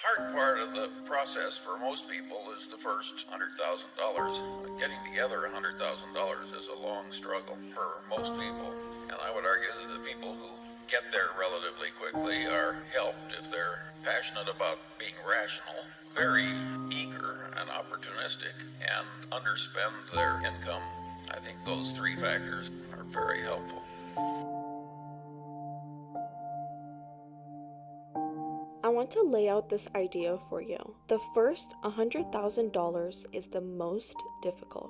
hard part of the process for most people is the first $100,000. Getting together $100,000 is a long struggle for most people, and I would argue that the people who get there relatively quickly are helped if they're passionate about being rational, very eager and opportunistic, and underspend their income. I think those three factors are very helpful. I want to lay out this idea for you. The first $100,000 is the most difficult.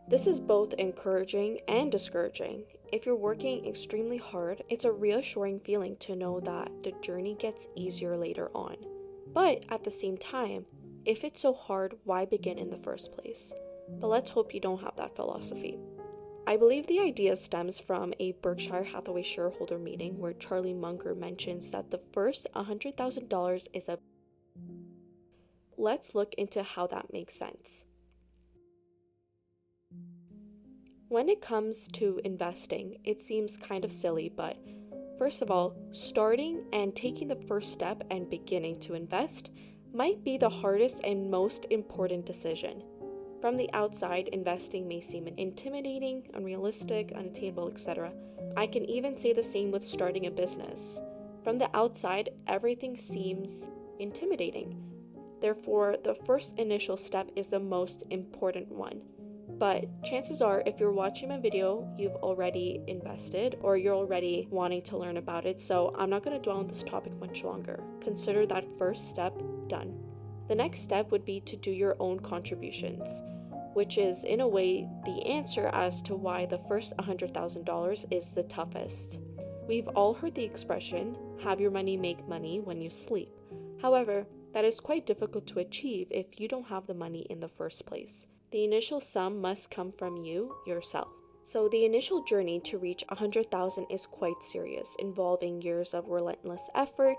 This is both encouraging and discouraging. If you're working extremely hard, it's a reassuring feeling to know that the journey gets easier later on. But at the same time, if it's so hard, why begin in the first place? But let's hope you don't have that philosophy. I believe the idea stems from a Berkshire Hathaway shareholder meeting where Charlie Munger mentions that the first $100,000 is a... Let's look into how that makes sense. When it comes to investing, it seems kind of silly, but first of all, starting and taking the first step and beginning to invest might be the hardest and most important decision. From the outside, investing may seem intimidating, unrealistic, unattainable, etc. I can even say the same with starting a business. From the outside, everything seems intimidating. Therefore, the first initial step is the most important one. But chances are, if you're watching my video, you've already invested or you're already wanting to learn about it, so I'm not going to dwell on this topic much longer. Consider that first step done. The next step would be to do your own contributions, which is, in a way, the answer as to why the first $100,000 is the toughest. We've all heard the expression, have your money make money when you sleep. However, that is quite difficult to achieve if you don't have the money in the first place. The initial sum must come from you, yourself. So the initial journey to reach $100,000 is quite serious, involving years of relentless effort,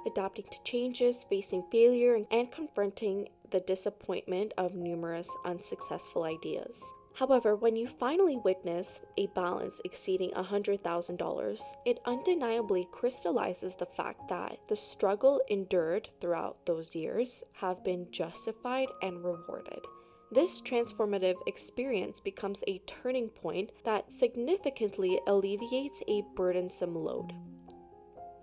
adapting to changes, facing failure, and confronting the disappointment of numerous unsuccessful ideas. However, when you finally witness a balance exceeding $100,000, it undeniably crystallizes the fact that the struggle endured throughout those years have been justified and rewarded. This transformative experience becomes a turning point that significantly alleviates a burdensome load.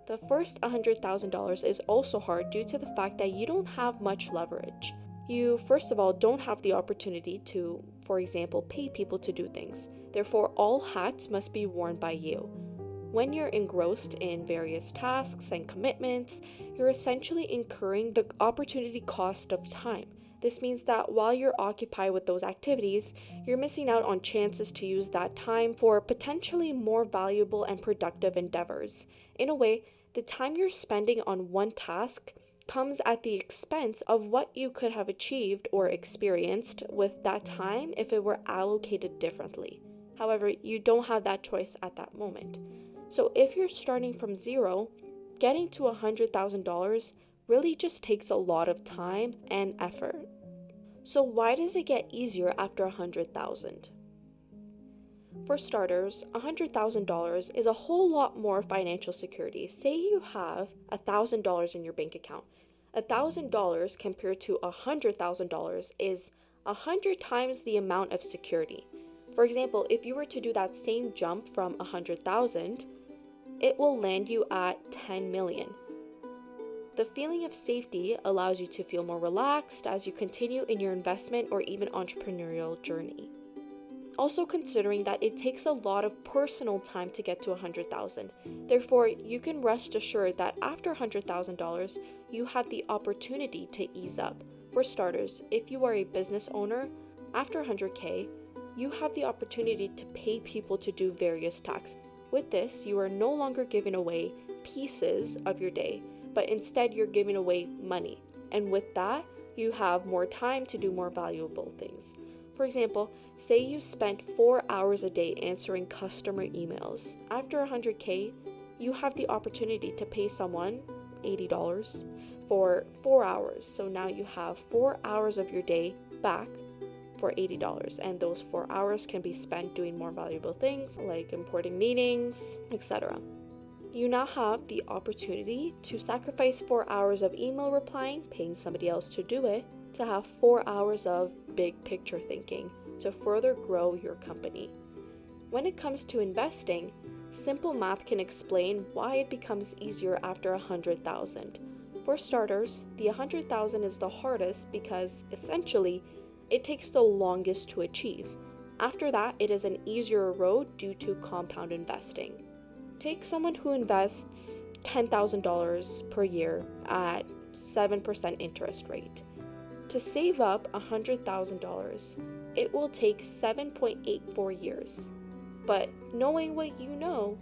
The first $100,000 is also hard due to the fact that you don't have much leverage. You, first of all, don't have the opportunity to, for example, pay people to do things. Therefore, all hats must be worn by you. When you're engrossed in various tasks and commitments, you're essentially incurring the opportunity cost of time. This means that while you're occupied with those activities, you're missing out on chances to use that time for potentially more valuable and productive endeavors. In a way, the time you're spending on one task comes at the expense of what you could have achieved or experienced with that time if it were allocated differently. However, you don't have that choice at that moment. So if you're starting from zero, getting to $100,000 really just takes a lot of time and effort. So why does it get easier after $100,000? For starters, $100,000 is a whole lot more financial security. Say you have $1,000 in your bank account. $1,000 compared to $100,000 is 100 times the amount of security. For example, if you were to do that same jump from 100,000, it will land you at 10 million. The feeling of safety allows you to feel more relaxed as you continue in your investment or even entrepreneurial journey. Also considering that it takes a lot of personal time to get to $100,000. Therefore, you can rest assured that after $100,000, you have the opportunity to ease up. For starters, if you are a business owner, after $100K, you have the opportunity to pay people to do various tasks. With this, you are no longer giving away pieces of your day, but instead you're giving away money. And with that, you have more time to do more valuable things. For example, say you spent 4 hours a day answering customer emails. After $100K, you have the opportunity to pay someone $80 for 4 hours. So now you have 4 hours of your day back for $80, and those 4 hours can be spent doing more valuable things like importing meetings, etc. You now have the opportunity to sacrifice 4 hours of email replying, paying somebody else to do it, to have 4 hours of big picture thinking to further grow your company. When it comes to investing, simple math can explain why it becomes easier after 100,000. For starters, the 100,000 is the hardest because essentially it takes the longest to achieve. After that, it is an easier road due to compound investing. Take someone who invests $10,000 per year at 7% interest rate. To save up $100,000, it will take 7.84 years. But knowing what you know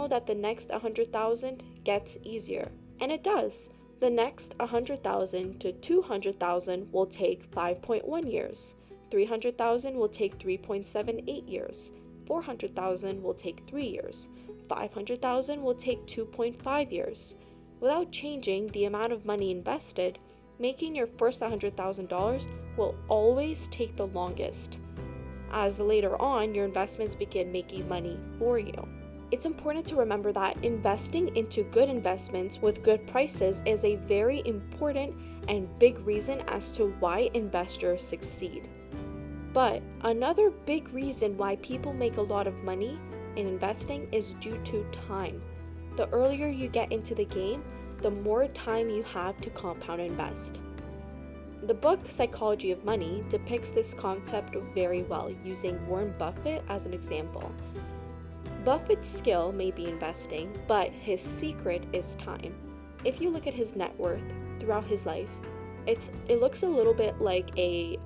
that the next 100,000 gets easier. And it does. The next 100,000 to 200,000 will take 5.1 years. 300,000 will take 3.78 years. 400,000 will take 3 years. 500,000 will take 2.5 years. Without changing the amount of money invested, making your first $100,000 will always take the longest, as later on your investments begin making money for you. It's important to remember that investing into good investments with good prices is a very important and big reason as to why investors succeed. But another big reason why people make a lot of money in investing is due to time. The earlier you get into the game, the more time you have to compound invest. The book Psychology of Money depicts this concept very well, using Warren Buffett as an example. Buffett's skill may be investing, but his secret is time. If you look at his net worth throughout his life, it looks a little bit like an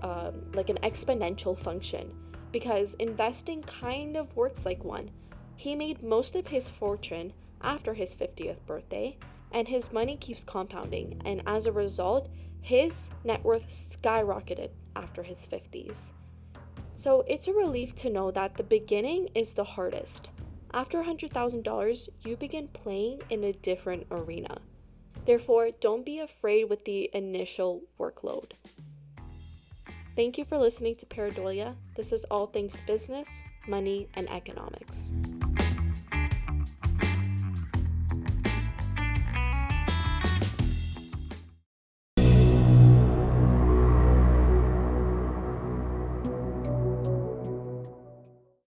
exponential function, because investing kind of works like one. He made most of his fortune after his 50th birthday, and his money keeps compounding, and as a result, his net worth skyrocketed after his 50s. So it's a relief to know that the beginning is the hardest. After $100,000, you begin playing in a different arena. Therefore, don't be afraid with the initial workload. Thank you for listening to Pareidolia. This is all things business, money, and economics.